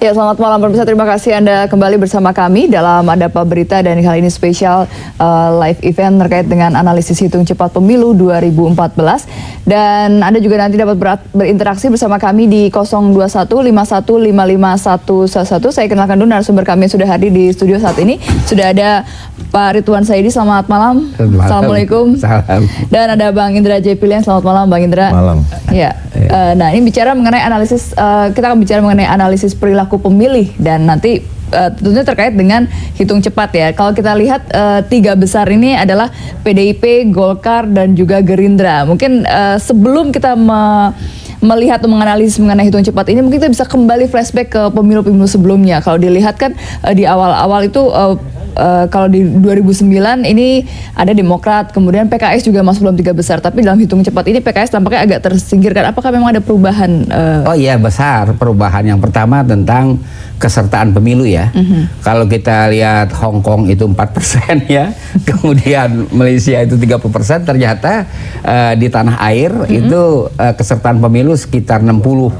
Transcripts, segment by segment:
Ya, selamat malam pemirsa. Terima kasih Anda kembali bersama kami dalam Adapa Berita, dan kali ini spesial live event terkait dengan analisis hitung cepat pemilu 2014. Dan Anda juga nanti dapat berinteraksi bersama kami di 02151551111. Saya kenalkan dulu narasumber kami yang sudah hadir di studio saat ini. Sudah ada Pak Ridwan Saidi, selamat malam. Assalamualaikum. Salam. Dan ada Bang Indra J. Pilihan, selamat malam Bang Indra. Malam. Ya. Nah, ini bicara mengenai analisis, kita akan bicara mengenai analisis perilaku pemilih, dan nanti tentunya terkait dengan hitung cepat ya. Kalau kita lihat tiga besar ini adalah PDIP, Golkar, dan juga Gerindra. Mungkin sebelum kita melihat atau menganalisis mengenai hitung cepat ini, mungkin kita bisa kembali flashback ke pemilu-pemilu sebelumnya. Kalau dilihat kan di awal-awal itu kalau di 2009 ini ada Demokrat, kemudian PKS juga masuk dalam tiga besar. Tapi dalam hitung cepat ini PKS tampaknya agak tersingkirkan. Apakah memang ada perubahan? Oh iya, besar perubahan. Yang pertama tentang kesertaan pemilu ya. Kalau kita lihat Hong Kong itu 4% ya, kemudian Malaysia itu 30%, ternyata di tanah air itu kesertaan pemilu sekitar 60%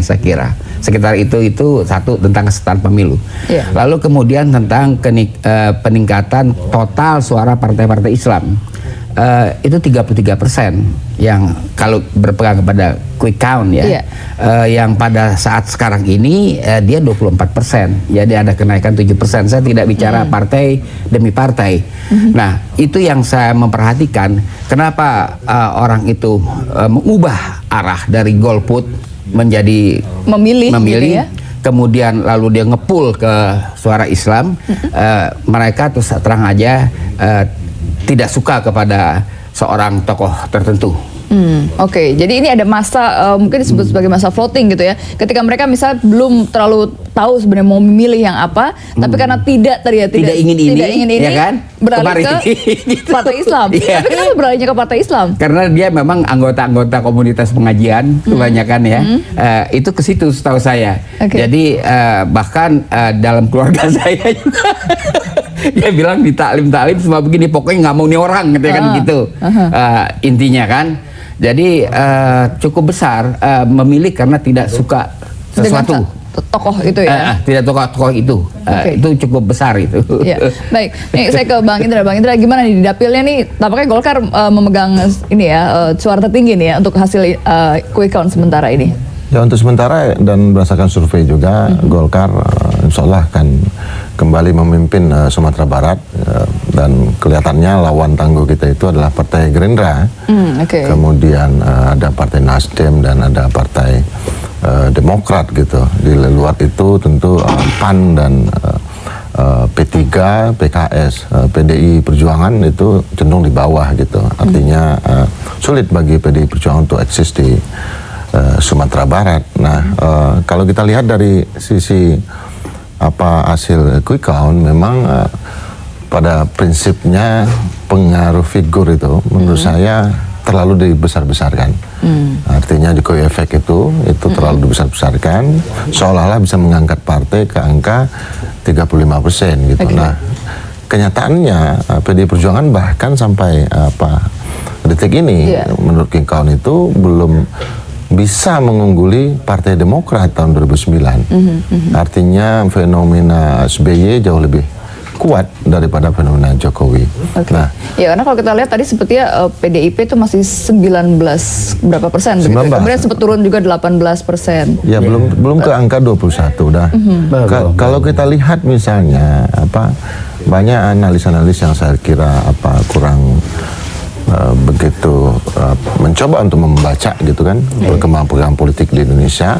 saya kira. Sekitar itu satu tentang kesertaan pemilu. Yeah. Lalu kemudian tentang peningkatan total suara partai-partai Islam. Itu 33% yang kalau berpegang kepada quick count ya. Yang pada saat sekarang ini dia 24%. Jadi ada kenaikan 7%. Saya tidak bicara partai demi partai. Nah, itu yang saya memperhatikan. Kenapa orang itu mengubah arah dari golput menjadi memilih gitu ya? Kemudian lalu dia ngepul ke suara Islam. Mereka terus terang aja tidak suka kepada seorang tokoh tertentu. Oke, jadi ini ada masa mungkin disebut sebagai masa voting gitu ya. Ketika mereka misalnya belum terlalu tahu sebenarnya mau memilih yang apa, tapi karena tidak ingin ini, ya kan? Beralih ke Partai Islam. Tapi kenapa beralihnya ke Partai Islam? Karena dia memang anggota-anggota komunitas pengajian kebanyakan ya. Itu ke situ setahu saya. Jadi bahkan dalam keluarga saya juga dia bilang di taklim semua begini, pokoknya nggak mau nih orang gitu kan gitu. Intinya kan. Jadi cukup besar memilih karena tidak suka sesuatu. Tokoh itu ya? Tidak tokoh itu. Itu cukup besar itu. Ya. Baik, nih saya ke Bang Indra. Bang Indra, gimana nih di dapilnya nih? Tampaknya Golkar memegang ini ya, suara tertinggi nih ya untuk hasil quick count sementara ini. Ya, untuk sementara dan berdasarkan survei juga Golkar insya Allah akan kembali memimpin Sumatera Barat, dan kelihatannya lawan tangguh kita itu adalah Partai Gerindra. Kemudian ada Partai Nasdem dan ada Partai Demokrat gitu. Di luar itu tentu PAN dan P3, PKS, PDI Perjuangan itu cenderung di bawah gitu. Artinya sulit bagi PDI Perjuangan untuk eksis di Sumatera Barat. Nah, kalau kita lihat dari sisi hasil quick count, memang pada prinsipnya pengaruh figur itu menurut saya terlalu dibesar-besarkan. Artinya Jokowi efek itu terlalu dibesar-besarkan, seolah-olah bisa mengangkat partai ke angka 35% gitu. Nah, kenyataannya PDI Perjuangan bahkan sampai detik ini menurut quick count itu belum bisa mengungguli Partai Demokrat tahun 2009. Artinya fenomena SBY jauh lebih kuat daripada fenomena Jokowi. Nah, ya karena kalau kita lihat tadi sepertinya PDIP itu masih 19 berapa persen, 19. Kemudian sempat turun juga 18%. Ya, belum ke angka 21 dah. Kalau kita lihat misalnya banyak analis-analis yang saya kira kurang begitu mencoba untuk membaca gitu kan perkembangan politik di Indonesia.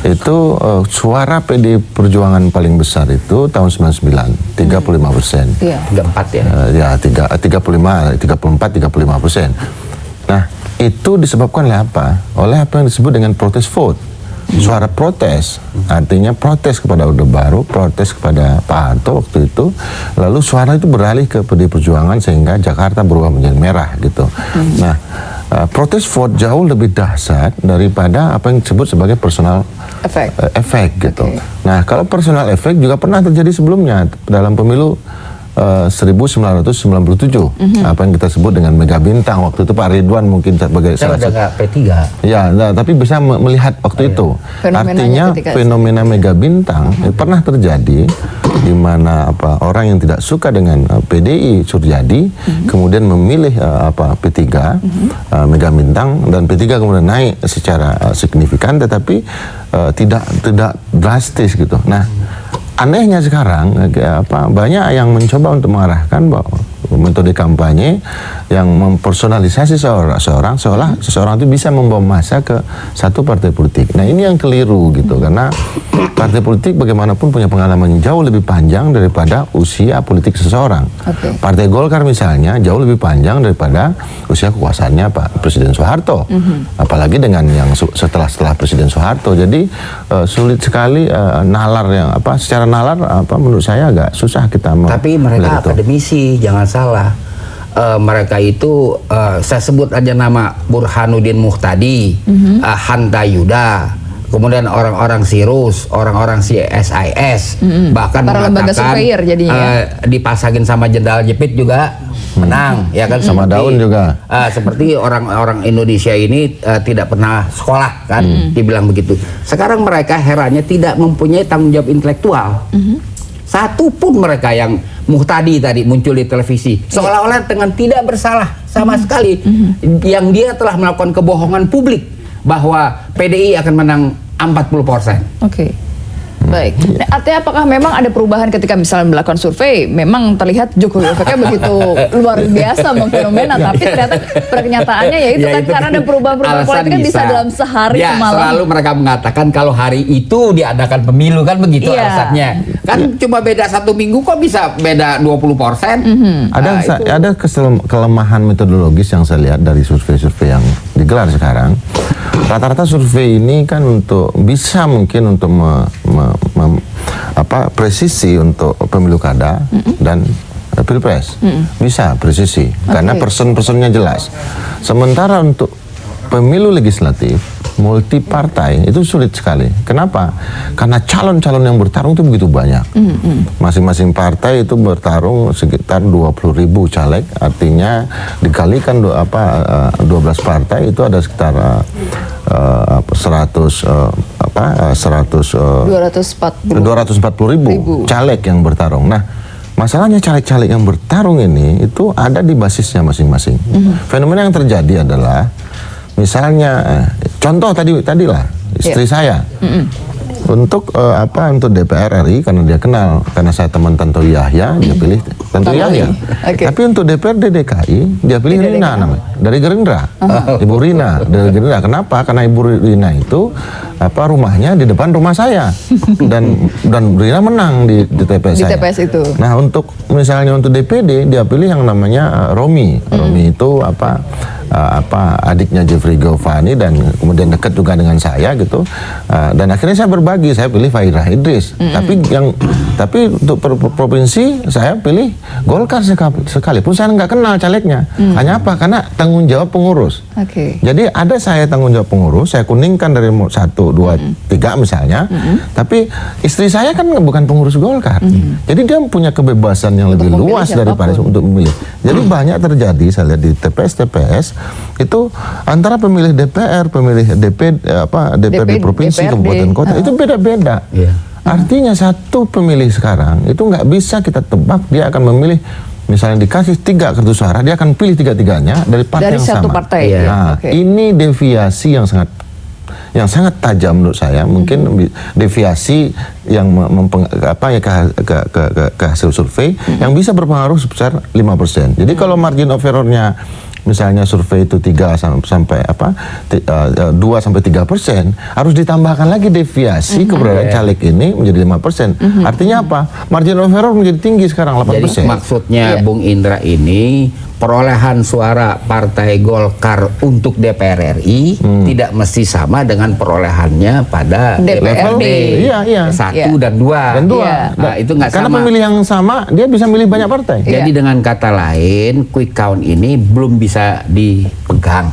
Itu suara PD Perjuangan paling besar itu tahun 99, 35%. 34 ya. Ya 34, 35%. Nah, itu disebabkan oleh apa? Oleh apa yang disebut dengan protes vote. Suara protes, artinya protes kepada Orde Baru, protes kepada Pak Harto waktu itu, lalu suara itu beralih ke PD Perjuangan sehingga Jakarta berubah menjadi merah gitu. Nah, protes vote jauh lebih dahsyat daripada apa yang disebut sebagai personal efek gitu. Nah, kalau personal efek juga pernah terjadi sebelumnya dalam pemilu 1997. Apa yang kita sebut dengan mega bintang waktu itu Pak Ridwan mungkin sebagai Saya udah nggak P3. Ya, nah, tapi bisa melihat waktu itu. Fenomenanya Artinya ketika fenomena mega bintang pernah terjadi di mana orang yang tidak suka dengan PDI Suryadi kemudian memilih P3 mega bintang, dan P3 kemudian naik secara signifikan, tetapi tidak drastis gitu. Nah, anehnya sekarang banyak yang mencoba untuk mengarahkan bahwa metode kampanye yang mempersonalisasi seorang seolah seseorang itu bisa membawa massa ke satu partai politik. Nah, ini yang keliru gitu, karena partai politik bagaimanapun punya pengalaman jauh lebih panjang daripada usia politik seseorang. Partai Golkar misalnya jauh lebih panjang daripada usia kekuasaannya Pak Presiden Soeharto, apalagi dengan yang setelah Presiden Soeharto. Jadi sulit sekali nalar yang secara nalar menurut saya agak susah kita. Tapi mereka akademisi, jangan salah. Mereka itu saya sebut aja nama Burhanuddin Muhtadi, Hanta Yuda, kemudian orang-orang Sirus, orang-orang CSIS, bahkan para lembaga surveyor jadinya dipasangin sama Jenderal Jepit juga menang, ya kan, sama Daun juga. Seperti orang-orang Indonesia ini tidak pernah sekolah kan, dibilang begitu. Sekarang mereka herannya tidak mempunyai tanggung jawab intelektual. Satu pun mereka yang Muhtadi tadi muncul di televisi seolah-olah dengan tidak bersalah sama sekali, yang dia telah melakukan kebohongan publik bahwa PDI akan menang 40%. Baik. Nah, artinya apakah memang ada perubahan ketika misalnya melakukan survei? Memang terlihat Jokowi efeknya begitu luar biasa fenomena, tapi ternyata perkenyataannya yaitu kan karena ada perubahan-perubahan politik kan bisa dalam sehari semalam. Selalu mereka mengatakan kalau hari itu diadakan pemilu kan begitu alasannya. Kan cuma beda 1 minggu kok bisa beda 20%. Ada kelemahan metodologis yang saya lihat dari survei-survei yang digelar sekarang. Rata-rata survei ini kan bisa mungkin untuk presisi untuk pemilu kada dan pilpres, bisa presisi karena person-personnya jelas. Sementara untuk pemilu legislatif multi partai itu sulit sekali. Kenapa? Karena calon-calon yang bertarung itu begitu banyak. Masing-masing partai itu bertarung sekitar 20.000 caleg, artinya dikalikan 12 partai itu ada sekitar 240.000 caleg yang bertarung. Nah, masalahnya caleg-caleg yang bertarung ini itu ada di basisnya masing-masing. Fenomena yang terjadi adalah misalnya contoh tadilah istri saya untuk DPR RI karena dia kenal, karena saya teman Tanto Yahya, dia pilih Tanto Yahya. Tapi untuk DPRD DKI dia pilih Rina namanya, dari Gerindra. Ibu Rina dari Gerindra. Kenapa? Karena Ibu Rina itu rumahnya di depan rumah saya dan Rina menang di TPS saya. TPS itu. Nah, untuk misalnya untuk DPD dia pilih yang namanya Romi. Romi itu adiknya Jeffrey Giovanni dan kemudian dekat juga dengan saya gitu. Dan akhirnya saya berbagi, saya pilih Fairah Idris. Tapi untuk provinsi saya pilih Golkar sekalipun saya nggak kenal calegnya. Hanya apa? Karena tanggung jawab pengurus. Jadi ada saya tanggung jawab pengurus, saya kuningkan dari 1, 2, 3 misalnya. Tapi istri saya kan bukan pengurus Golkar. Jadi dia punya kebebasan yang lebih luas daripada untuk memilih. Jadi banyak terjadi saya lihat di TPS itu antara pemilih DPR, pemilih DPRD provinsi, kabupaten kota itu beda-beda. Artinya satu pemilih sekarang itu nggak bisa kita tebak dia akan memilih, misalnya dikasih 3 kartu suara dia akan pilih 3-3-nya dari partai yang sama. Satu partai. Nah, ini deviasi yang sangat tajam menurut saya. Mungkin deviasi yang ke hasil survei yang bisa berpengaruh sebesar 5%. Jadi kalau margin of error-nya misalnya survei itu 2 sampai 3%, harus ditambahkan lagi deviasi keberadaan caleg ini menjadi 5%. Artinya apa? Margin of error menjadi tinggi sekarang 8%. Jadi maksudnya Bung Indra ini perolehan suara Partai Golkar untuk DPR RI tidak mesti sama dengan perolehannya pada DPRD. Iya. 1 dan 2. Nah, itu nggak sama. Karena pemilih yang sama dia bisa milih banyak partai. Jadi dengan kata lain, quick count ini belum bisa bisa dipegang.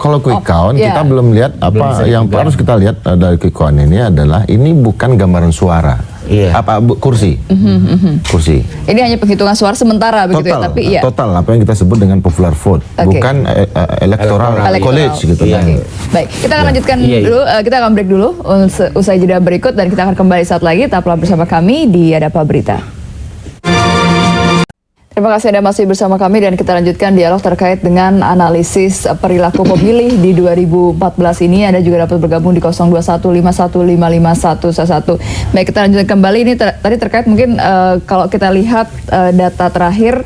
Kalau quick count iya. kita belum lihat Belum apa bisa yang dipegang. harus kita lihat dari quick count ini adalah ini bukan gambaran suara. Iya. Kursi. Kursi. Ini hanya penghitungan suara sementara begitu ya, Total, tapi iya. total apa yang kita sebut dengan popular vote, Oke. bukan electoral Electoral. college gitu Oke. kan. Baik, kita akan lanjutkan Iya, iya. dulu, kita akan break dulu usai jeda berikut dan kita akan kembali saat lagi. Tetaplah bersama kami di Adapa Berita. Terima kasih Anda masih bersama kami dan kita lanjutkan dialog terkait dengan analisis perilaku pemilih di 2014 ini. Anda juga dapat bergabung di 0215155511. Baik, kita lanjutkan kembali. Ini tadi terkait mungkin kalau kita lihat data terakhir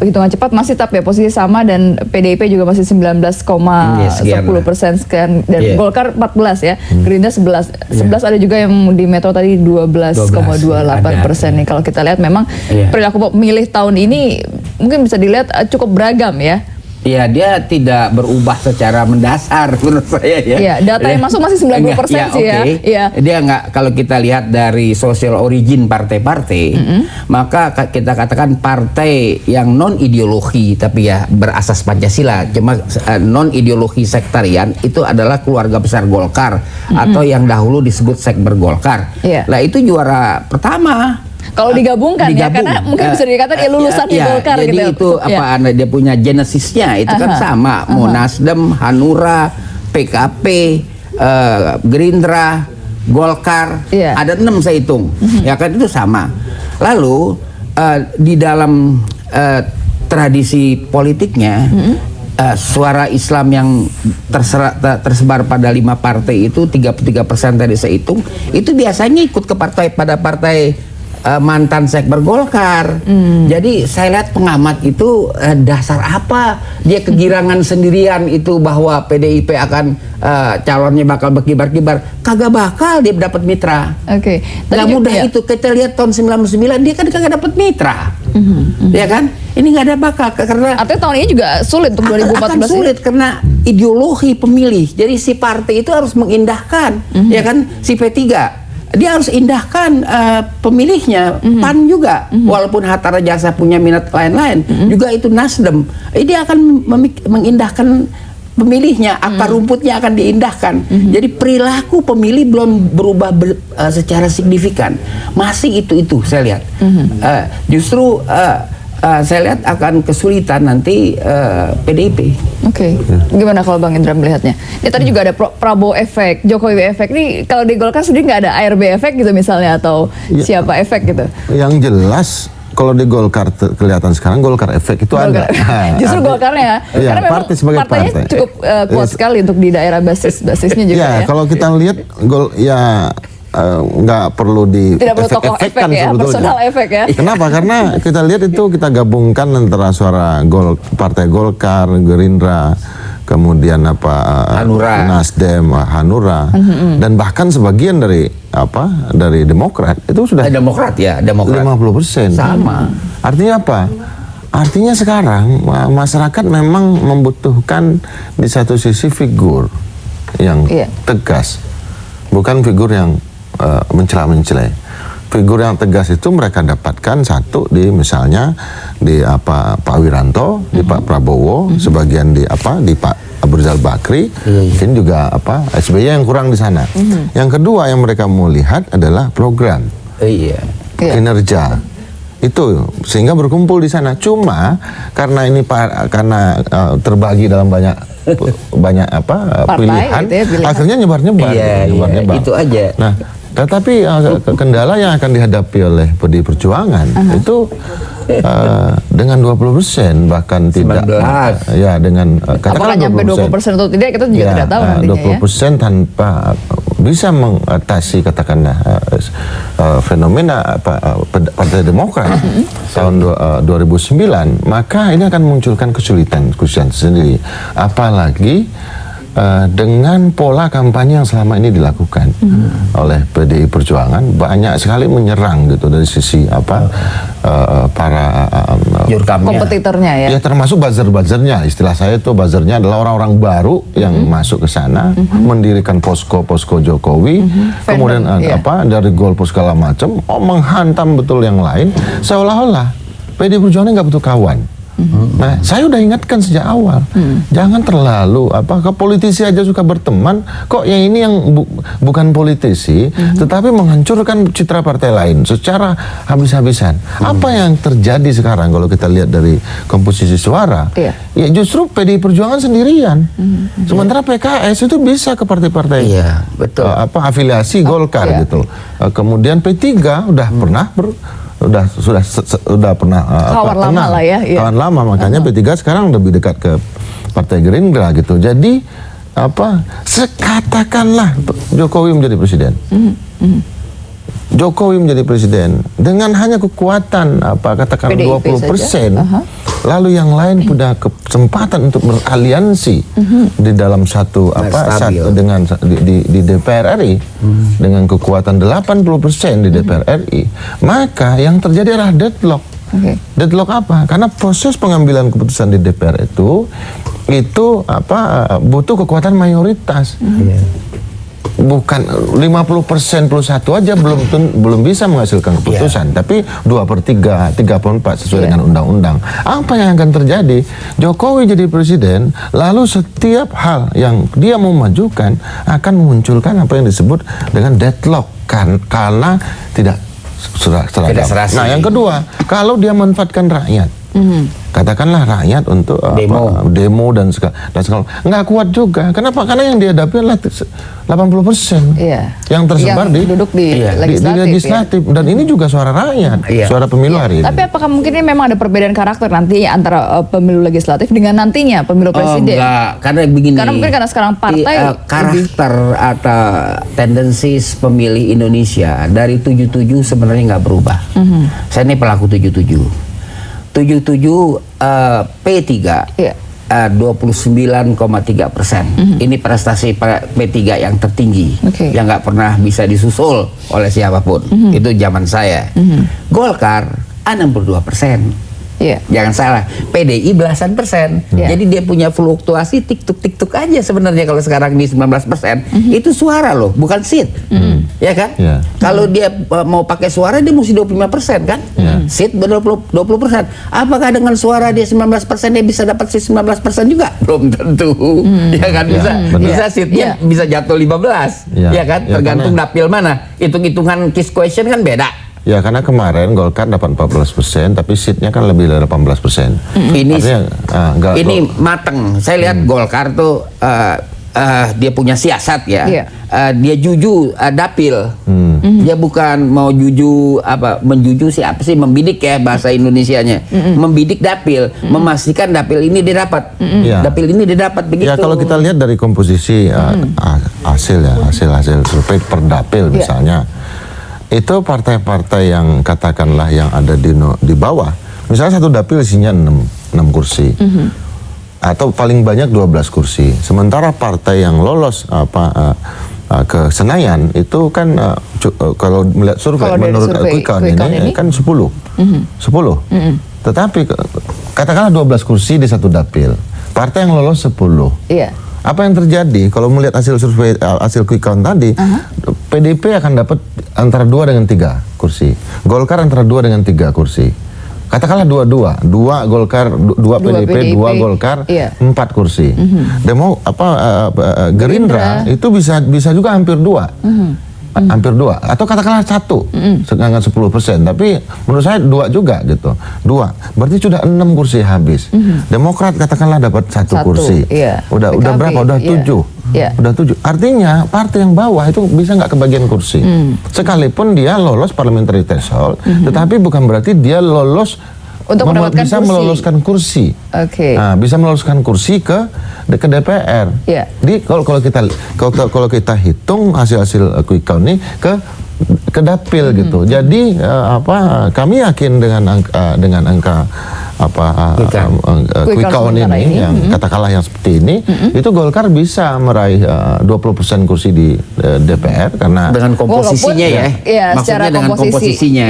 hitungan cepat masih tetap ya posisi sama dan PDIP juga masih 19,10% sekian dan Iya. Golkar 14 ya, Gerindra 11 ada juga yang di Metro tadi 12,28% nih. Kalau kita lihat memang Iya. perilaku pemilih tahun ini mungkin bisa dilihat cukup beragam ya. Ya, dia tidak berubah secara mendasar menurut saya ya. Iya, data yang masuk masih 90% sih ya. oke. Iya. Dia nggak, kalau kita lihat dari social origin partai-partai, maka kita katakan partai yang non ideologi tapi ya berasas Pancasila, cuma non ideologi sektarian itu adalah keluarga besar Golkar atau yang dahulu disebut Sekber Golkar. Iya. Lah itu juara pertama. Kalau digabungkan ya, karena mungkin bisa dikatakan ya lulusan di Golkar jadi gitu. itu Ya. dia punya genesisnya itu kan sama, mau Nasdem, Hanura, PKP, Gerindra, Golkar, Iya. ada 6 saya hitung, ya kan itu sama. Lalu di dalam tradisi politiknya suara Islam yang tersebar pada 5 partai itu 33% tadi saya hitung, itu biasanya ikut ke partai mantan Sekber Golkar. Jadi saya lihat pengamat itu dasar apa dia kegirangan sendirian itu bahwa PDIP akan calonnya bakal berkibar-kibar. Kagak bakal dia dapat mitra. Oke. Gak mudah ya. itu. Kita lihat tahun 99 dia kan kagak dapat mitra. Ya kan? Ini nggak ada bakal karena Artinya tahun ini juga sulit untuk 2014 akan sulit karena ideologi pemilih. Jadi si partai itu harus mengindahkan, ya kan? Si P3 dia harus indahkan pemilihnya. PAN juga, walaupun Hatta Rajasa punya minat lain-lain, juga itu Nasdem. Dia akan mengindahkan pemilihnya, akar rumputnya akan diindahkan. Jadi perilaku pemilih belum berubah secara signifikan. Masih itu saya lihat. Justru saya lihat akan kesulitan nanti PDIP. Oke. Gimana kalau Bang Indra melihatnya? Ini tadi juga ada Prabowo efek, Jokowi efek. Ini kalau di Golkar sendiri nggak ada ARB efek gitu misalnya atau siapa efek gitu? Yang jelas kalau di Golkar kelihatan sekarang Golkar efek itu Golkar. ada. Justru Golkarnya, Iya, karena memang partai sebagai partainya partai. cukup kuat sekali untuk di daerah basisnya juga ya. Kalau kita lihat nggak perlu di Tidak perlu tokoh efek efek-efekkan ya, sebetulnya. personal efek ya. Kenapa? Karena kita lihat itu kita gabungkan antara suara partai Golkar, Gerindra, kemudian Hanura. Nasdem, Hanura, dan bahkan sebagian dari Demokrat itu sudah Demokrat ya, Demokrat. 50%. Sama. Artinya apa? Artinya sekarang masyarakat memang membutuhkan di satu sisi figur yang Iya. tegas, bukan figur yang mencela-mencela. Figur yang tegas itu mereka dapatkan satu misalnya di Pak Wiranto, di Pak Prabowo, sebagian di Pak Abu Rizal Bakri, mungkin juga SBY yang kurang di sana. Yang kedua yang mereka mau lihat adalah program, Iya. kinerja. Itu sehingga berkumpul di sana. Cuma karena ini terbagi dalam banyak pilihan, gitu ya, pilihan. akhirnya nyebar-nyebar. Iya, nyebar-nyebar. itu aja. Nah, tetapi kendala yang akan dihadapi oleh PDI Perjuangan itu dengan 20% bahkan tidak 19. ya dengan Apakah nyampe 20% atau tidak kita juga tidak tahu nantinya 20% tanpa bisa mengatasi katakanlah fenomena Partai Demokrat tahun 2009, maka ini akan memunculkan kesulitan sendiri, apalagi dengan pola kampanye yang selama ini dilakukan oleh PDI Perjuangan, banyak sekali menyerang gitu dari sisi para Jurkamnya. kompetitornya ya. ya termasuk buzzer-buzzernya. Istilah saya itu buzzernya adalah orang-orang baru yang masuk ke sana, mendirikan posko Jokowi, kemudian Fandom, dari golput segala macam, menghantam betul yang lain, seolah-olah PDI Perjuangan nggak butuh kawan. Nah, saya udah ingatkan sejak awal, jangan terlalu ke politisi aja suka berteman, kok yang ini yang bukan politisi, tetapi menghancurkan citra partai lain secara habis-habisan. Apa yang terjadi sekarang kalau kita lihat dari komposisi suara? Ya justru PDI Perjuangan sendirian, sementara PKS itu bisa ke partai-partai, betul. Afiliasi Golkar gitu. Kemudian P3 udah pernah sudah pernah kawan lama lah ya, kawan lama, makanya P3 sekarang lebih dekat ke Partai Gerindra gitu. Jadi katakanlah Jokowi menjadi presiden. Jokowi menjadi presiden dengan hanya kekuatan katakan 20%, lalu yang lain punya kesempatan untuk beraliansi di dalam satu dengan di DPR RI dengan kekuatan 80% di DPR RI, maka yang terjadi adalah deadlock. Deadlock apa? Karena proses pengambilan keputusan di DPR itu butuh kekuatan mayoritas. Bukan 50% plus 1 aja belum bisa menghasilkan keputusan, tapi 2/3, 3/4 sesuai dengan undang-undang. Apa yang akan terjadi? Jokowi jadi presiden, lalu setiap hal yang dia mau majukan akan memunculkan apa yang disebut dengan deadlock karena tidak seragam. Nah, yang kedua, kalau dia manfaatkan rakyat, katakanlah rakyat untuk demo dan segala, nggak kuat juga. Kenapa? Karena yang dihadapi adalah 80% yang tersebar di legislatif, dan ini juga suara rakyat, suara pemilu hari ini. Tapi apakah mungkin ini memang ada perbedaan karakter nanti antara pemilu legislatif dengan nantinya pemilu presiden? Enggak, karena begini. Karena mungkin karena sekarang partai karakter atau tendensis pemilih Indonesia dari 77 sebenarnya nggak berubah. Saya ini pelaku 77. 77 P3 29,3%. Ini prestasi P3 yang tertinggi, yang nggak pernah bisa disusul oleh siapapun. Itu zaman saya. Golkar 62%. Jangan salah, PDI belasan persen. Jadi dia punya fluktuasi tik-tuk aja sebenarnya. Kalau sekarang di 19%, itu suara loh, bukan seat. Ya kan? Kalau dia mau pakai suara, dia mesti 25% kan? Seat 20%. Apakah dengan suara dia 19% dia bisa dapat seat 19% juga? Belum tentu. Ya kan? Bisa seatnya bisa jatuh 15. Ya kan? Tergantung dapil mana. Hitung-hitungan kiss question kan beda. Ya, karena kemarin Golkar dapat 14%, tapi seatnya kan lebih dari 18%. Ini mateng. Saya lihat Golkar tuh dia punya siasat ya. Dia juju dapil. Dia bukan mau juju menjuju siapa sih, membidik ya bahasa Indonesianya. Membidik dapil, memastikan dapil ini didapat. Dapil ini didapat begitu. Ya, kalau kita lihat dari komposisi hasil survei per dapil misalnya. Itu partai-partai yang katakanlah yang ada di bawah, misalnya satu dapil isinya 6 kursi, atau paling banyak 12 kursi. Sementara partai yang lolos ke Senayan itu kan kalau melihat survei menurut quick count ini kan 10. Tetapi katakanlah 12 kursi di satu dapil, partai yang lolos 10. Apa yang terjadi kalau melihat hasil survei, hasil quick count tadi, PDIP akan dapat antara 2 dengan 3 kursi, Golkar antara 2 dengan 3 kursi. Katakanlah 2 Golkar, 2 PDIP, 2 Golkar, 4 kursi. Gerindra itu bisa juga hampir 2. Hampir 2, atau katakanlah 1 dengan 10%, tapi menurut saya 2 juga gitu. 2 berarti sudah 6 kursi habis. Demokrat katakanlah dapat 1 kursi. Udah berapa? Udah 7. Udah 7. Artinya partai yang bawah itu bisa nggak kebagian kursi. Sekalipun dia lolos parliamentary threshold, tetapi bukan berarti dia lolos untuk bisa meloloskan kursi. Nah, bisa meloloskan kursi ke DPR. Kalau kita hitung hasil quick count ini ke dapil gitu. Jadi kami yakin dengan angka quick count ini yang katakanlah yang seperti ini, itu Golkar bisa meraih 20% kursi di DPR karena dengan komposisinya maksudnya dengan komposisinya.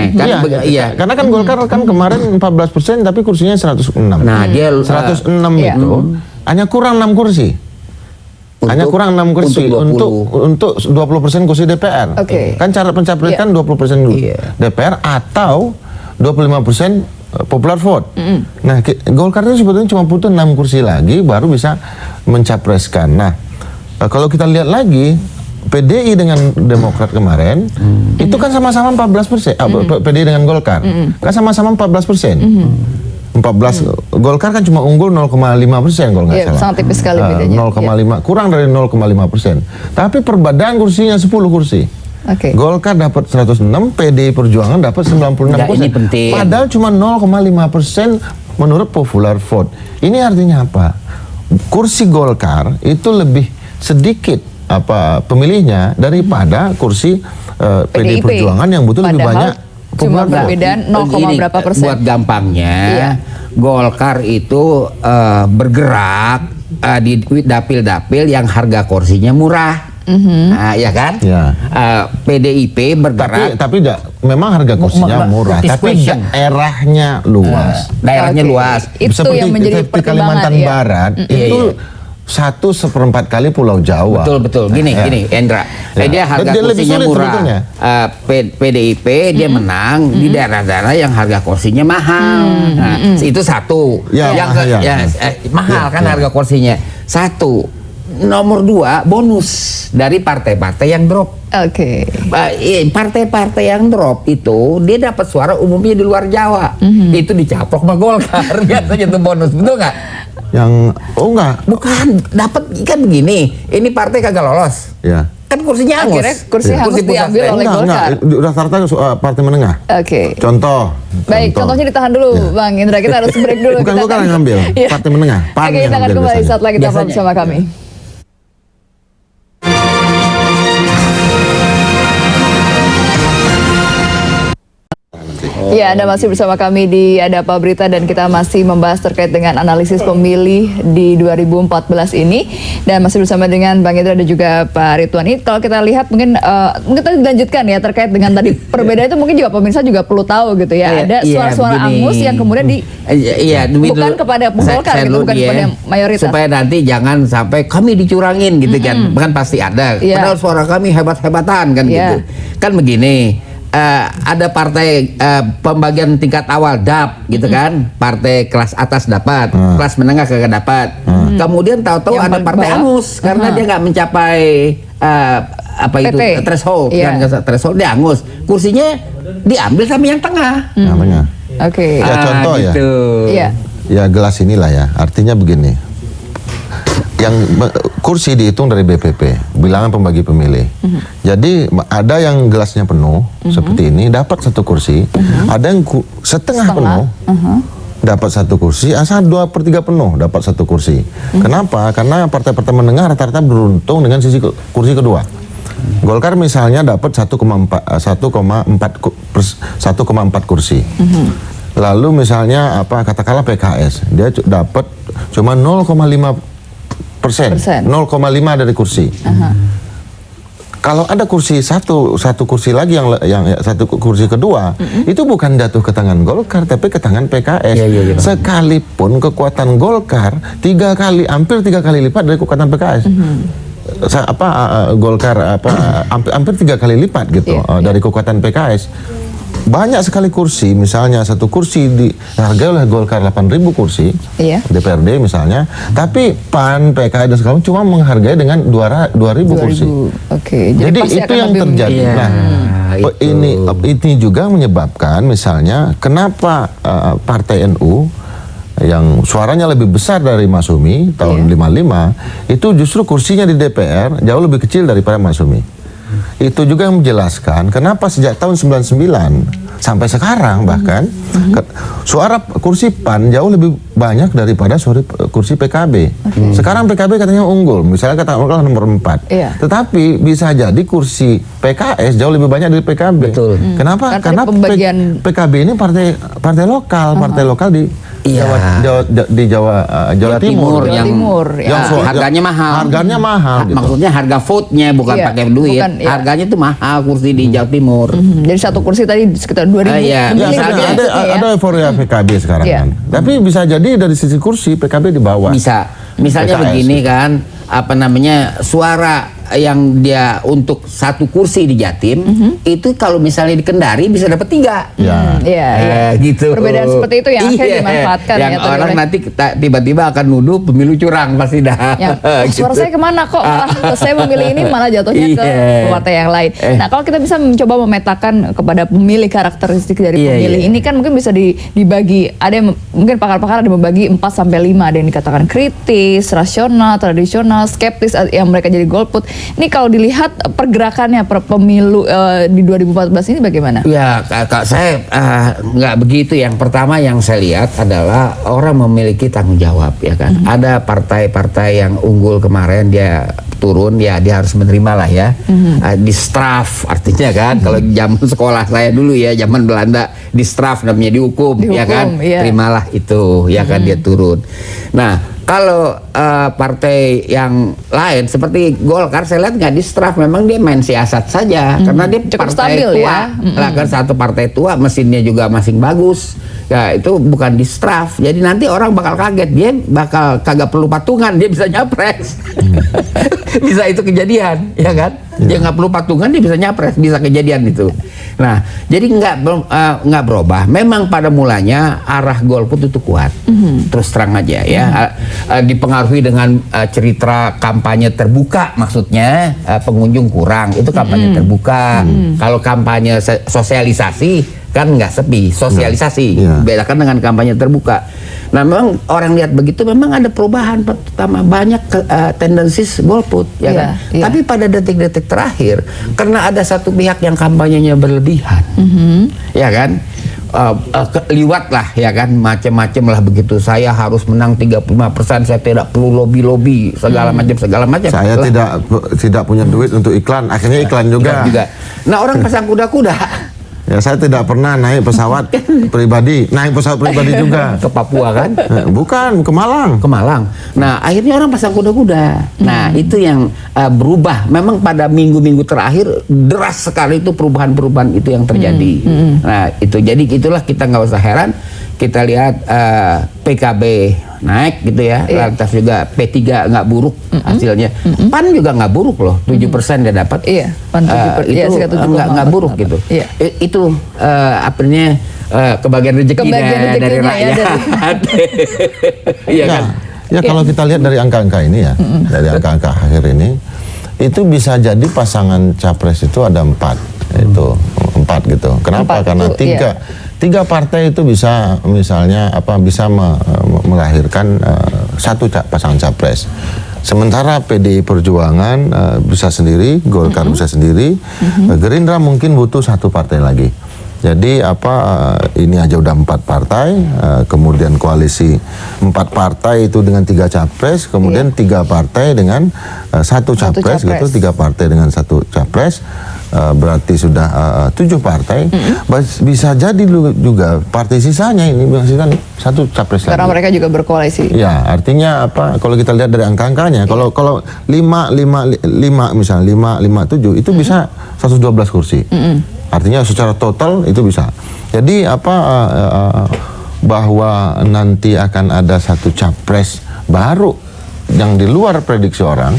Karena kan Golkar kan kemarin 14%, tapi kursinya 106. Nah, dia 106 itu hanya kurang 6 kursi. Hanya kurang 6 kursi untuk 20% kursi DPR. Kan cara pencapresan 20% DPR atau 25% popular vote. Nah, Golkar itu sebetulnya cuma butuh 6 kursi lagi baru bisa mencapreskan. Nah, kalau kita lihat lagi PDI dengan Demokrat kemarin itu kan sama-sama 14%. PDI dengan Golkar kan sama-sama 14%. 14 Golkar kan cuma unggul 0,5% kalau nggak salah. Sangat tipis sekali bedanya. 0,5 kurang dari 0,5%. Tapi perbedaan kursinya 10 kursi. Golkar dapat 106, PDI Perjuangan dapat 96%. Ini penting. Padahal cuma 0,5% menurut popular vote. Ini artinya apa? Kursi Golkar itu lebih sedikit pemilihnya daripada kursi PDI Perjuangan yang butuh lebih banyak. Cuma perbedaan 0, berapa persen. Buat gampangnya, Golkar itu bergerak di dapil-dapil yang harga kursinya murah. Ya kan? PDIP bergerak. Tapi memang harga kursinya murah. Tapi daerahnya luas. Daerahnya luas. Itu seperti yang menjadi di Kalimantan Barat itu 1/4 kali Pulau Jawa. Betul. Gini, Endra. Dia harga kursinya murah. PDIP dia menang di daerah-daerah yang harga kursinya mahal. Nah, itu satu. Mahal kan harga kursinya. Satu. Nomor 2, bonus dari partai-partai yang drop. Partai-partai yang drop itu dia dapat suara umumnya di luar Jawa. Itu dicaplok sama Golkar. Biasanya itu bonus, betul nggak? Enggak. Bukan, dapat kan begini. Ini partai kagak lolos. Kan kursinya hangus. Akhirnya kursi hangus diambil oleh Golkar. Rata-rata partai menengah. Contoh. Contohnya ditahan dulu, Bang Indra. Kita harus break dulu. Bukan Golkar yang ngambil, partai menengah. Kita akan kembali saat lagi tetap bersama kami. Ya, Anda masih bersama kami di Ada Apa Berita dan kita masih membahas terkait dengan analisis pemilih di 2014 ini dan masih bersama dengan Bang Indra dan juga Pak Ridwan. Ini kalau kita lihat mungkin kita dilanjutkan ya terkait dengan tadi perbedaan itu mungkin juga pemirsa juga perlu tahu gitu ya. Ada suara-suara angus yang kemudian bukan kepada Golkar gitu, bukan kepada mayoritas. Supaya nanti jangan sampai kami dicurangin gitu kan. Kan pasti ada. Padahal suara kami hebat-hebatan kan gitu. Kan begini. Ada partai pembagian tingkat awal DAP gitu kan, partai kelas atas dapat, kelas menengah kagak dapat. Kemudian tahu-tahu ada partai angus karena dia nggak mencapai threshold, threshold dia angus, kursinya diambil sama yang tengah. Ya contoh gitu. Ya gelas inilah ya, artinya begini. Yang kursi dihitung dari BPP, bilangan pembagi pemilih. Jadi ada yang gelasnya penuh seperti ini dapat 1 kursi, ada yang setengah penuh dapat 1 kursi, asal 2/3 penuh dapat 1 kursi. Kenapa? Karena partai-partai menengah rata-rata beruntung dengan sisi kursi kedua. Golkar misalnya dapat 1,4 kursi. Lalu misalnya katakanlah PKS, dia dapat cuma 0,5% 0,5 dari kursi. Kalau ada kursi satu kursi lagi yang 1 kursi kedua, itu bukan jatuh ke tangan Golkar tapi ke tangan PKS. Sekalipun kekuatan Golkar hampir 3 kali lipat dari kekuatan PKS. Golkar hampir 3 kali lipat gitu dari kekuatan PKS. Banyak sekali kursi, misalnya 1 kursi dihargai oleh Golkar 8.000 kursi, DPRD misalnya, tapi PAN, PKS dan segala cuma menghargai dengan 2.000 kursi. Jadi itu yang terjadi. Ini juga menyebabkan misalnya kenapa Partai NU yang suaranya lebih besar dari Masyumi tahun 55 itu justru kursinya di DPR jauh lebih kecil daripada Masyumi. Itu juga yang menjelaskan kenapa sejak tahun 99 sampai sekarang bahkan suara kursi PAN jauh lebih banyak daripada kursi PKB. Sekarang PKB katanya unggul, misalnya katakanlah nomor 4. Tetapi bisa jadi kursi PKS jauh lebih banyak dari PKB. Kenapa? Karena PKB ini partai lokal di Jawa Timur yang harganya mahal. Gitu. Maksudnya harga vote-nya bukan pakai duit. Harganya itu mahal kursi di Jawa Timur. Jadi 1 kursi tadi sekitar 2.000. Ada euforia PKB sekarang kan. Tapi bisa jadi dari sisi kursi PKB di bawah. Misalnya PKS begini kan, suara yang dia untuk satu kursi di Jatim itu kalau misalnya di Kendari bisa dapat 3. Iya. Gitu. Perbedaan seperti itu yang akhirnya dimanfaatkan yang ya, tadi orang oleh- nanti tiba-tiba akan nuduh pemilu curang pasti dah. yang suara saya kemana kok malah saya memilih ini malah jatuhnya ke Iya. partai yang lain. Nah kalau kita bisa mencoba memetakan kepada pemilih karakteristik dari Iya, pemilih iya. ini kan mungkin bisa dibagi, ada yang mungkin pakar-pakar ada membagi 4-5, ada yang dikatakan kritis, rasional, tradisional, skeptis yang mereka jadi golput. Ini kalau dilihat pergerakannya pemilu di 2014 ini bagaimana? Ya, kak saya nggak begitu. Yang pertama yang saya lihat adalah orang memiliki tanggung jawab, ya kan. Ada partai-partai yang unggul kemarin dia turun, ya dia harus menerima lah ya. Distraf artinya kan. Kalau zaman sekolah saya dulu ya, zaman Belanda distraf namanya dihukum, ya kan. Iya. Terimalah itu, ya kan dia turun. Nah. Kalau partai yang lain seperti Golkar saya lihat nggak distraf, memang dia main siasat saja karena dia Cukup partai stabil tua, ya. lah kan satu partai tua, mesinnya juga masih bagus, ya itu bukan distraf. Jadi nanti orang bakal kaget, dia bakal kagak perlu patungan, dia bisa nyapres, bisa itu kejadian, ya kan? Dia nggak perlu patungan, dia bisa nyapres, bisa kejadian itu. Nah, jadi nggak berubah. Memang pada mulanya arah golput itu kuat, terus terang aja ya. Dipengaruhi dengan cerita kampanye terbuka, maksudnya pengunjung kurang, itu kampanye terbuka. Kalau kampanye sosialisasi kan nggak sepi, sosialisasi, bedakan dengan kampanye terbuka. Nah memang orang lihat begitu, memang ada perubahan, pertama banyak tendensis golput, ya kan. Tapi pada detik-detik terakhir, karena ada satu pihak yang kampanyenya berlebihan, ya kan. Liwat lah, ya kan, macam-macam lah begitu. Saya harus menang 35%, saya tidak perlu lobby segala macam. Saya tidak punya duit untuk iklan, akhirnya iklan juga. Nah orang pasang kuda-kuda. Ya, saya tidak pernah naik pesawat pribadi, juga Ke Papua kan? Bukan, ke Malang. Ke Malang. Nah, akhirnya orang pasang kuda-kuda. Nah, itu yang berubah. Memang pada minggu-minggu terakhir deras sekali itu perubahan-perubahan itu yang terjadi. Nah, itu jadi itulah kita nggak usah heran. Kita lihat PKB naik gitu ya, lantas juga P3 nggak buruk hasilnya. PAN juga nggak buruk loh, 7% dia dapat. Iya, PAN 7%. Itu nggak buruk gitu. Itu apanya kebagian rezekinya dari rakyat. Iya kan? Ya kalau kita lihat dari angka-angka ini ya, dari angka-angka akhir ini, itu bisa jadi pasangan capres itu ada 4, itu 4 gitu. Kenapa? Karena tiga partai itu bisa misalnya bisa melahirkan satu pasangan capres. Sementara PDI Perjuangan bisa sendiri, Golkar bisa sendiri, Gerindra mungkin butuh satu partai lagi. Jadi ini aja udah 4 partai, kemudian koalisi 4 partai itu dengan 3 capres, kemudian 3 partai dengan satu capres gitu, 3 partai dengan satu capres. Berarti sudah 7 partai. Bisa jadi juga partai sisanya ini menghasilkan satu capres lagi. Karena mereka juga berkoalisi. Ya, artinya kalau kita lihat dari angka-angkanya, kalau 5 misalnya 5, 7 itu bisa 112 kursi. Artinya secara total itu bisa. Jadi bahwa nanti akan ada satu capres baru yang di luar prediksi orang,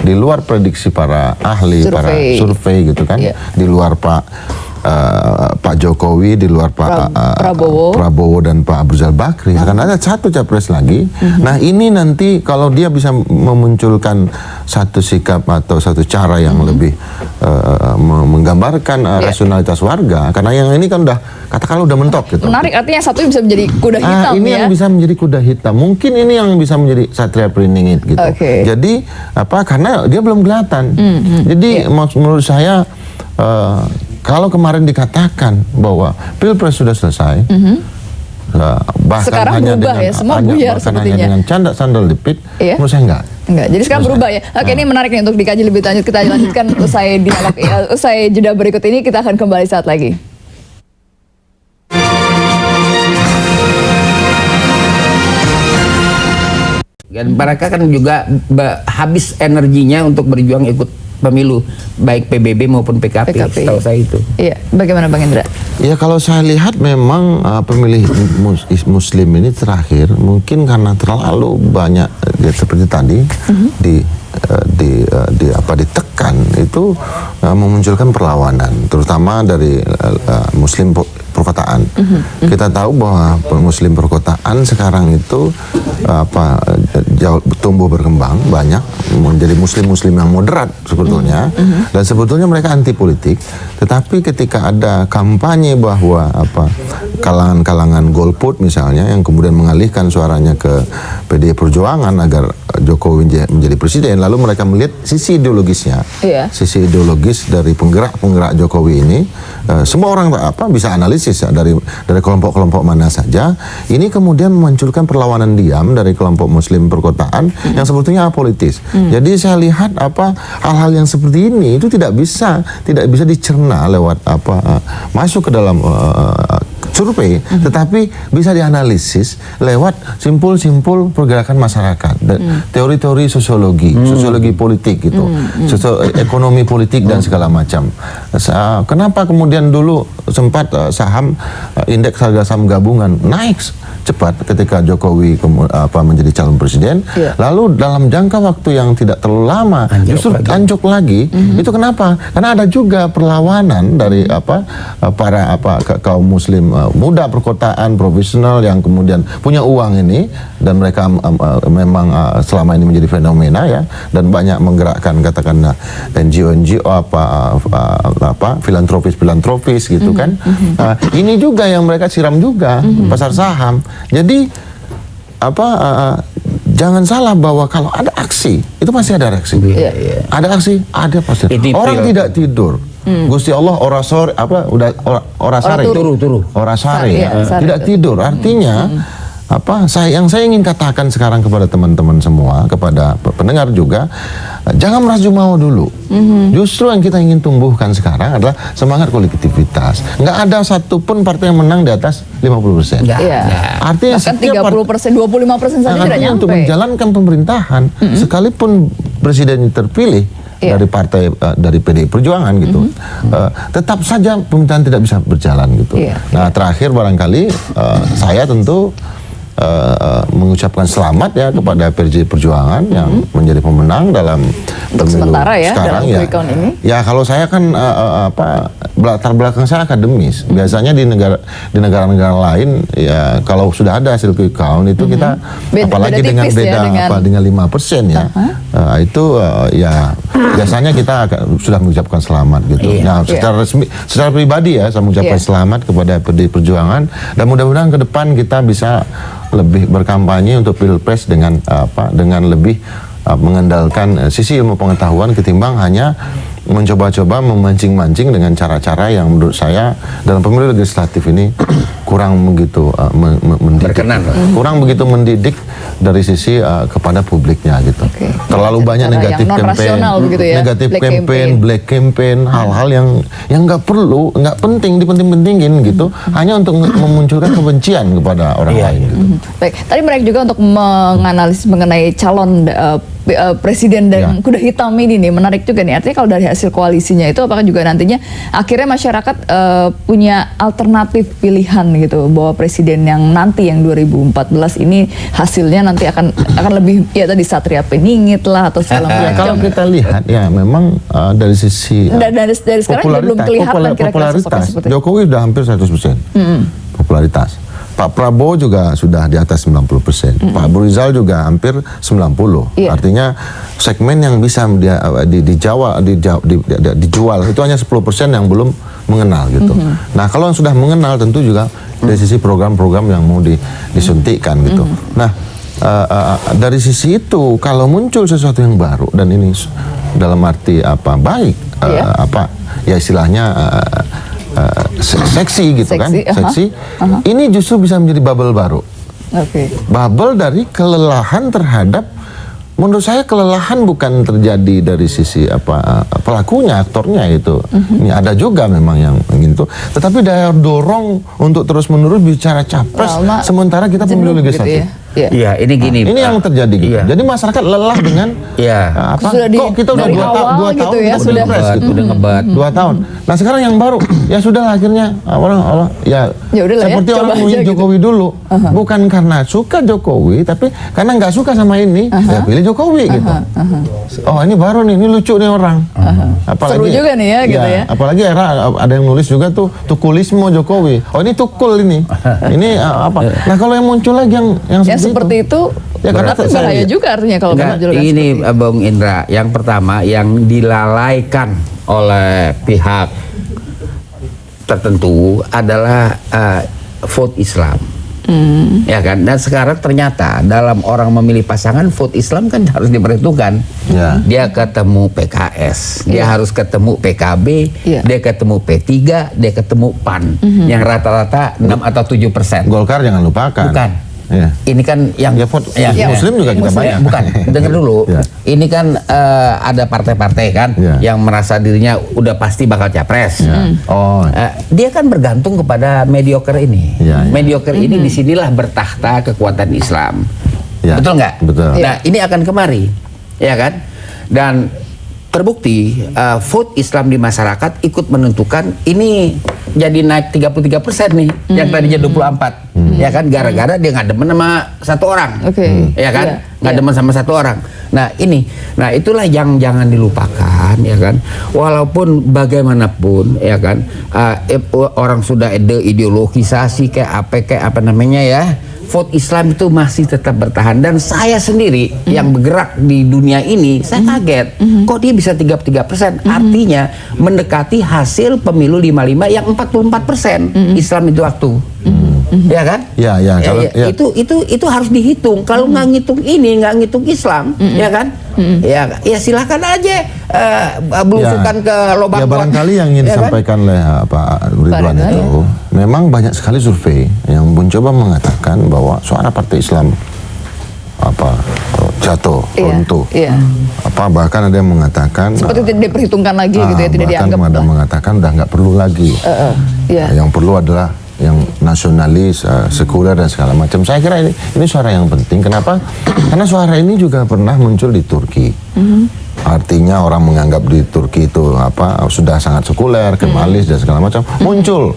di luar prediksi para ahli, para survei gitu kan, di luar Pak Jokowi, di luar Pak Prabowo dan Pak Abu Rizal Bakri, akan ada satu capres lagi. Nah ini nanti kalau dia bisa memunculkan satu sikap atau satu cara yang lebih menggambarkan rasionalitas warga, karena yang ini kan katakanlah udah mentok gitu. Menarik, artinya yang satu bisa menjadi kuda hitam ini ya. yang bisa menjadi kuda hitam. Mungkin ini yang bisa menjadi Satria Beringin gitu. Jadi karena dia belum kelihatan. Jadi menurut saya kalau kemarin dikatakan bahwa Pilpres sudah selesai, bahkan sekarang hanya berubah dengan, ya, semua buyar hanya dengan canda sandal jepit, menurut saya enggak. Jadi sekarang berubah ya. Oke, ini menarik nih untuk dikaji lebih lanjut. Kita lanjutkan usai dialog, usai jeda berikut ini, kita akan kembali saat lagi. Dan mereka kan juga habis energinya untuk berjuang ikut pemilu, baik PBB maupun PKP. Setahu saya itu. Iya, bagaimana Bang Indra? Ya kalau saya lihat memang pemilih Muslim ini terakhir mungkin karena terlalu banyak seperti tadi ditekan itu memunculkan perlawanan, terutama dari Muslim perkotaan. Kita tahu bahwa Muslim perkotaan sekarang itu jauh tumbuh berkembang, banyak menjadi Muslim yang moderat sebetulnya, dan sebetulnya mereka anti politik. Tetapi ketika ada kampanye bahwa kalangan-kalangan golput misalnya yang kemudian mengalihkan suaranya ke PDI Perjuangan agar Jokowi menjadi presiden, lalu mereka melihat sisi ideologisnya, sisi ideologis dari penggerak Jokowi ini. Semua orang bisa analisis ya, dari kelompok-kelompok mana saja. Ini kemudian memunculkan perlawanan diam dari kelompok Muslim perkotaan yang sebetulnya apolitis. Jadi saya lihat hal-hal yang seperti ini itu tidak bisa dicerna lewat masuk ke dalam survei, tetapi bisa dianalisis lewat simpul-simpul pergerakan masyarakat, teori-teori sosiologi politik gitu, ekonomi politik dan segala macam. Kenapa kemudian dulu sempat indeks harga saham gabungan naik cepat ketika Jokowi menjadi calon presiden, lalu dalam jangka waktu yang tidak terlalu lama justru anjlok lagi. Itu kenapa? Karena ada juga perlawanan dari para kaum Muslim muda perkotaan profesional yang kemudian punya uang ini, dan mereka memang selama ini menjadi fenomena ya, dan banyak menggerakkan katakanlah NGO filantropis gitu kan. Ini juga yang mereka siram juga pasar saham. Jadi jangan salah bahwa kalau ada aksi itu pasti ada reaksi. Ada aksi, ada pasti. Orang tidak tidur. Gusti Allah orasori orasari tidak tidur. Artinya yang saya ingin katakan sekarang kepada teman-teman semua, kepada pendengar juga, jangan merasa jumawa dulu. Justru yang kita ingin tumbuhkan sekarang adalah semangat kolektivitas. Nggak ada satupun partai yang menang di atas 50%. Artinya bahkan 30%, 25% saja tidak nyampe. Untuk menjalankan pemerintahan, sekalipun presiden terpilih dari partai dari PDI Perjuangan gitu, tetap saja pemerintahan tidak bisa berjalan gitu. Nah, terakhir barangkali saya tentu mengucapkan selamat ya kepada PDI Perjuangan yang menjadi pemenang dalam pemilu sekarang dalam quick count ini. Ya kalau saya kan latar belakang saya akademis. Biasanya di negara-negara lain ya kalau sudah ada hasil quick count itu kita apalagi dengan beda dengan 5% ya. Itu ya biasanya kita sudah mengucapkan selamat gitu. Nah, secara resmi, secara pribadi ya saya mengucapkan selamat kepada PDI Perjuangan, dan mudah-mudahan ke depan kita bisa lebih berkampanye untuk pilpres dengan lebih mengandalkan sisi ilmu pengetahuan ketimbang hanya mencoba-coba memancing-mancing dengan cara-cara yang menurut saya dalam pemilu legislatif ini kurang begitu mendidik, kurang begitu mendidik dari sisi kepada publiknya gitu. Terlalu banyak negatif campaign, black campaign, hal-hal yang nggak perlu, nggak penting, dipenting-pentingin gitu, hanya untuk memunculkan kebencian kepada orang lain. Gitu. Baik, tadi mereka juga untuk menganalisis mengenai calon presiden dan kuda hitam ini nih menarik juga nih. Artinya kalau dari hasil koalisinya itu apakah juga nantinya akhirnya masyarakat punya alternatif pilihan gitu, bahwa presiden yang nanti yang 2014 ini hasilnya nanti akan lebih ya tadi Satria Peningit lah atau segala macam. Kalau kita lihat ya memang dari sisi dari sekarang belum kelihatan popularitas Jokowi sudah hampir 100% popularitas. Pak Prabowo juga sudah di atas 90%. Pak Rizal juga hampir 90%. Artinya segmen yang bisa dijual itu hanya 10% yang belum mengenal gitu. Nah, kalau yang sudah mengenal tentu juga dari sisi program-program yang mau disuntikkan gitu. Nah, dari sisi itu kalau muncul sesuatu yang baru dan ini dalam arti baik, ya istilahnya seksi gitu kan, seksi. Ini justru bisa menjadi bubble baru. Bubble dari kelelahan terhadap, menurut saya kelelahan bukan terjadi dari sisi pelakunya, aktornya itu. Ini ada juga memang yang gitu. Tetapi daya dorong untuk terus menerus bicara capres sementara kita pemilu legislatif. Iya, ini gini. Ini yang terjadi gitu. Iya. Jadi masyarakat lelah dengan Iya. apa? Sudah Kok kita udah dari 2 awal tahun gitu ya, kita sudah press gitu. Udah ngebat. 2 tahun. Nah sekarang yang baru ya sudah akhirnya orang ya Ya udahlah ya, seperti coba orang aja memilih gitu. Jokowi dulu, bukan karena suka Jokowi tapi karena nggak suka sama ini ya pilih Jokowi gitu. Oh ini baru nih, ini lucu nih orang. Seru juga nih ya, gitu ya. Apalagi era ada yang nulis juga tuh tukulisme Jokowi. Oh ini tukul ini, ini apa? Nah kalau yang muncul lagi yang Ya seperti itu, Ya, karena berarti saya- bahaya juga artinya kalau Enggak, menunjukkan ini seperti itu. Bung Indra, yang pertama yang dilalaikan oleh pihak tertentu adalah vote Islam. Ya kan, dan sekarang ternyata dalam orang memilih pasangan vote Islam kan harus diperhitungkan. Ya. Dia ketemu PKS, dia harus ketemu PKB, Iya. dia ketemu P3, dia ketemu PAN, yang rata-rata 6 atau 7%. Golkar jangan lupakan. Bukan. Ya. Ini kan yang Ya, Muslim juga kita banyak. Bukan, dengar dulu. Ya. Ini kan ada partai-partai kan Ya. yang merasa dirinya udah pasti bakal capres. Oh, Dia kan bergantung kepada mediocre ini. Ya, ya. Mediocre ini disinilah bertahta kekuatan Islam. Ya, Betul nggak? betul. Nah, ini akan kemari, ya kan? Dan terbukti vote Islam di masyarakat ikut menentukan ini jadi naik 33% nih, yang tadinya 24, ya kan? Gara-gara dia nggak demen sama satu orang, Oke. ya kan? Iya, Nggak iya. demen sama satu orang. Nah itulah yang jangan dilupakan, ya kan? Walaupun bagaimanapun, ya kan? Orang sudah ada ideologisasi kayak apa namanya ya? Vote Islam itu masih tetap bertahan, dan saya sendiri yang bergerak di dunia ini saya kaget kok dia bisa 33%, artinya mendekati hasil pemilu 55 yang 44% Islam itu waktu, ya kan? Ya, ya, kalau- ya. Itu harus dihitung. Kalau nggak ngitung ini, nggak ngitung Islam, ya kan? Ya silakan aja belusukan ke lubang. Ya barangkali yang ingin ya kan? disampaikan oleh Pak Ridwan Ridwan, itu, memang banyak sekali survei yang mencoba mengatakan bahwa suara Partai Islam jatuh, Iya, runtuh. iya. Bahkan ada yang mengatakan Seperti tidak diperhitungkan lagi gitu ya, tidak bahkan dianggap ada lah. mengatakan udah nggak perlu lagi. Iya. Yang perlu adalah yang nasionalis, sekuler dan segala macam. Saya kira ini suara yang penting. Kenapa? Karena suara ini juga pernah muncul di Turki. Artinya orang menganggap di Turki itu sudah sangat sekuler, kemalis dan segala macam. Muncul,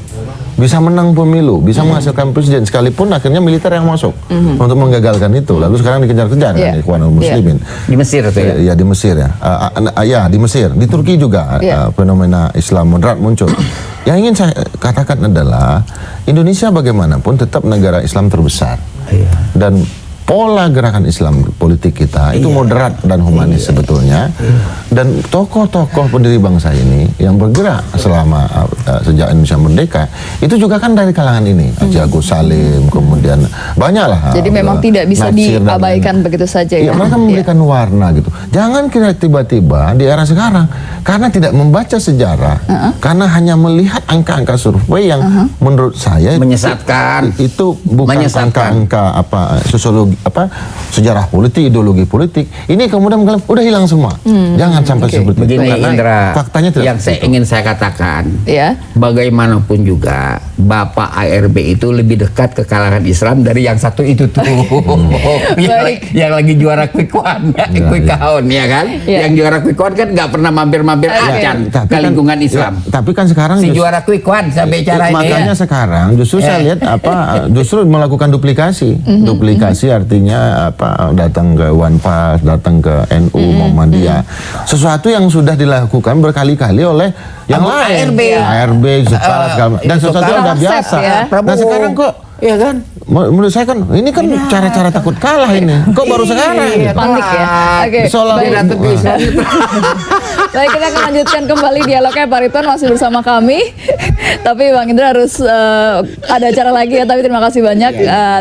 bisa menang pemilu, bisa menghasilkan presiden, sekalipun akhirnya militer yang masuk untuk menggagalkan itu. Lalu sekarang dikejar-kejar Iya. kan Ikhwanul Muslimin. Di Mesir itu ya. Ya di Mesir ya. Ya di Mesir, di Turki juga Iya. fenomena Islam moderat muncul. Yang ingin saya katakan adalah Indonesia bagaimanapun tetap negara Islam terbesar. Iya. Dan pola gerakan Islam politik kita itu moderat dan humanis sebetulnya. Dan tokoh-tokoh pendiri bangsa ini yang bergerak selama sejak Indonesia merdeka itu juga kan dari kalangan ini. Haji Agus Salim, kemudian banyaklah. Jadi memang tidak bisa Natsir dan diabaikan begitu saja ya. Iya, mereka memberikan warna gitu. Jangan kira tiba-tiba di era sekarang karena tidak membaca sejarah, karena hanya melihat angka-angka survei yang menurut saya Menyesatkan. itu bukan Menyesatkan. angka-angka sosiologi sejarah politik, ideologi politik. Ini kemudian udah hilang semua. Jangan sampai seperti itu. Begini Karena Indra, faktanya tidak yang saya seperti itu. ingin saya katakan, Ya. bagaimanapun juga Bapak ARB itu lebih dekat ke kalangan Islam dari yang satu itu tuh. Baik. yang lagi juara quick one, quick count, ya kan? Ya. Yang juara quick one kan nggak pernah mampir-mampir acan Tapi ke kan- lingkungan Islam. ya, tapi kan sekarang Si justru- juara quick one saya bicara ini makanya ya. sekarang justru saya lihat justru melakukan duplikasi. Duplikasi artinya datang ke Wanpas, datang ke NU Muhammadiyah. Sesuatu yang sudah dilakukan berkali-kali oleh yang Abu lain. ARB. ARB, Zupala, segala macam. Dan sesuatu yang udah Konsep biasa. ya. Nah sekarang kok ya kan? menurut saya kan ini kan cara-cara takut kalah ini. Kok baru sekarang? Iya, Panik ya. Oke. Seolah- Baik. Ratu Islam. Baik, kita akan lanjutkan kembali dialognya. Pak Ridwan masih bersama kami. Tapi Bang Indra harus ada acara lagi ya. Tapi terima kasih banyak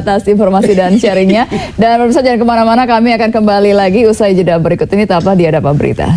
atas informasi dan sharingnya. Dan pemirsa jangan kemana-mana, kami akan kembali lagi usai jeda berikut ini. Tetaplah di Hadap Berita.